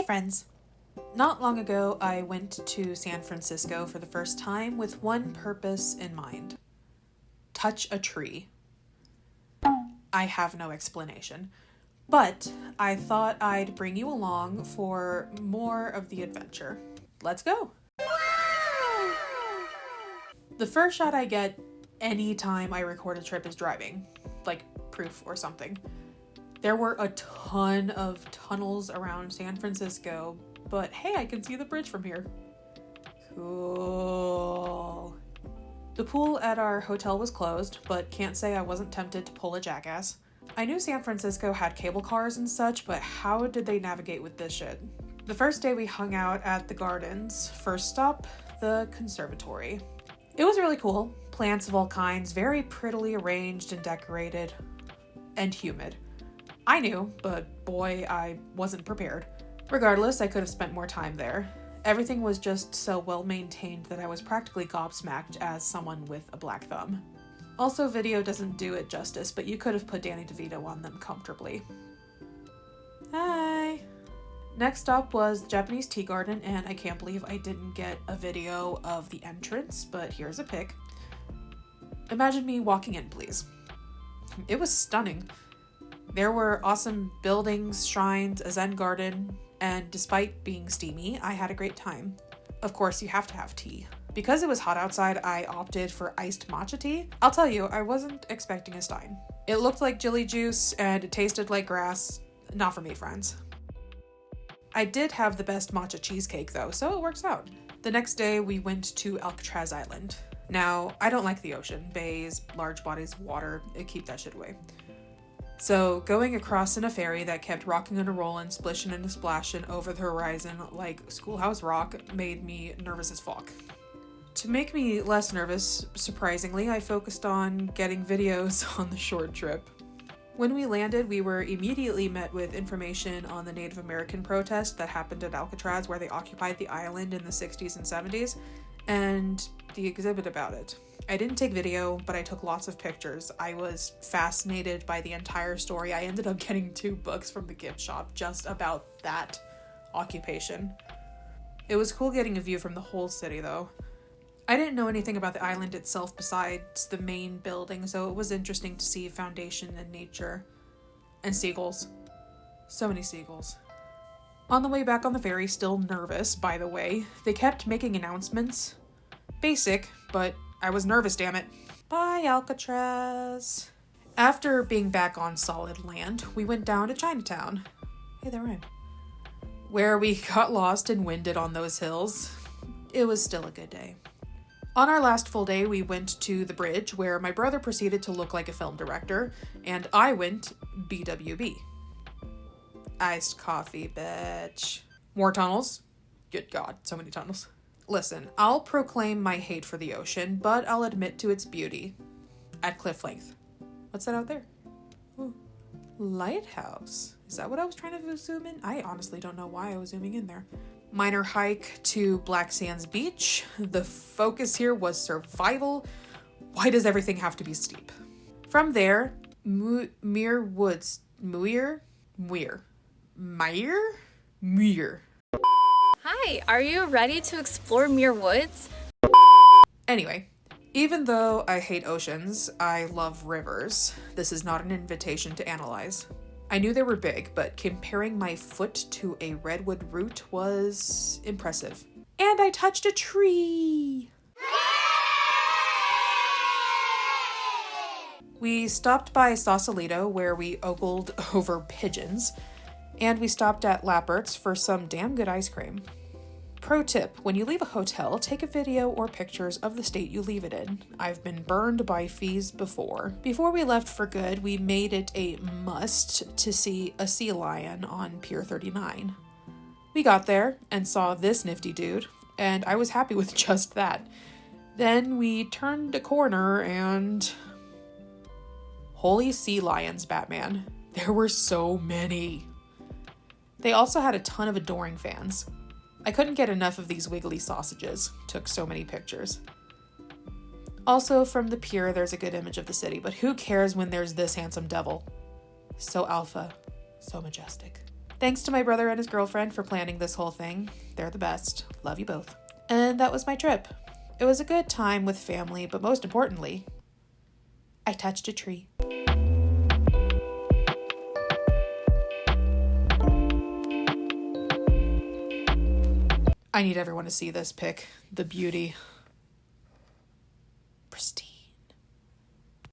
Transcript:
friends! Not long ago, I went to San Francisco for the first time with one purpose in mind. Touch a tree. I have no explanation, but I thought I'd bring you along for more of the adventure. Let's go! The first shot I get anytime I record a trip is driving, like proof or something. There were a ton of tunnels around San Francisco, but hey, I can see the bridge from here. Cool. The pool at our hotel was closed, but can't say I wasn't tempted to pull a jackass. I knew San Francisco had cable cars and such, but how did they navigate with this shit? The first day we hung out at the gardens. First stop, the conservatory. It was really cool. Plants of all kinds, very prettily arranged and decorated, and humid. I knew, but boy, I wasn't prepared. Regardless, I could have spent more time there. Everything was just so well maintained that I was practically gobsmacked as someone with a black thumb. Also, video doesn't do it justice, but you could have put Danny DeVito on them comfortably. Hi! Next stop was the Japanese tea garden, and I can't believe I didn't get a video of the entrance, but here's a pic. Imagine me walking in, please. It was stunning. There were awesome buildings, shrines, a Zen garden, and despite being steamy, I had a great time. Of course, you have to have tea. Because it was hot outside, I opted for iced matcha tea. I'll tell you, I wasn't expecting a stein. It looked like jelly juice and it tasted like grass. Not for me, friends. I did have the best matcha cheesecake though, so it works out. The next day, we went to Alcatraz Island. Now, I don't like the ocean. Bays, large bodies of water, keep that shit away. So going across in a ferry that kept rocking and a-rollin', splishin' and a-splashin' over the horizon like Schoolhouse Rock made me nervous as fuck. To make me less nervous, surprisingly, I focused on getting videos on the short trip. When we landed, we were immediately met with information on the Native American protest that happened at Alcatraz where they occupied the island in the 60s and 70s, and the exhibit about it. I didn't take video, but I took lots of pictures. I was fascinated by the entire story. I ended up getting 2 books from the gift shop just about that occupation. It was cool getting a view from the whole city, though. I didn't know anything about the island itself besides the main building, so it was interesting to see foundation and nature. And seagulls. So many seagulls. On the way back on the ferry, still nervous, by the way, they kept making announcements. Basic, but I was nervous, damn it. Bye, Alcatraz. After being back on solid land, we went down to Chinatown. Hey, there I am. Where we got lost and winded on those hills. It was still a good day. On our last full day, we went to the bridge where my brother proceeded to look like a film director, and I went BWB. Iced coffee, bitch. More tunnels? Good God, so many tunnels. Listen, I'll proclaim my hate for the ocean, but I'll admit to its beauty. At cliff length. What's that out there? Ooh. Lighthouse. Is that what I was trying to zoom in? I honestly don't know why I was zooming in there. Minor hike to Black Sands Beach. The focus here was survival. Why does everything have to be steep? From there, Muir Woods. Muir. Hi, are you ready to explore Muir Woods? Anyway, even though I hate oceans, I love rivers. This is not an invitation to analyze. I knew they were big, but comparing my foot to a redwood root was impressive. And I touched a tree! We stopped by Sausalito, where we ogled over pigeons, and we stopped at Lappert's for some damn good ice cream. Pro tip, when you leave a hotel, take a video or pictures of the state you leave it in. I've been burned by fees before. Before we left for good, we made it a must to see a sea lion on Pier 39. We got there and saw this nifty dude, and I was happy with just that. Then we turned a corner and... Holy sea lions, Batman. There were so many. They also had a ton of adoring fans. I couldn't get enough of these wiggly sausages. Took so many pictures. Also, from the pier, there's a good image of the city, but who cares when there's this handsome devil? So alpha, so majestic. Thanks to my brother and his girlfriend for planning this whole thing. They're the best. Love you both. And that was my trip. It was a good time with family, but most importantly, I touched a tree. I need everyone to see this pic. The beauty. Pristine.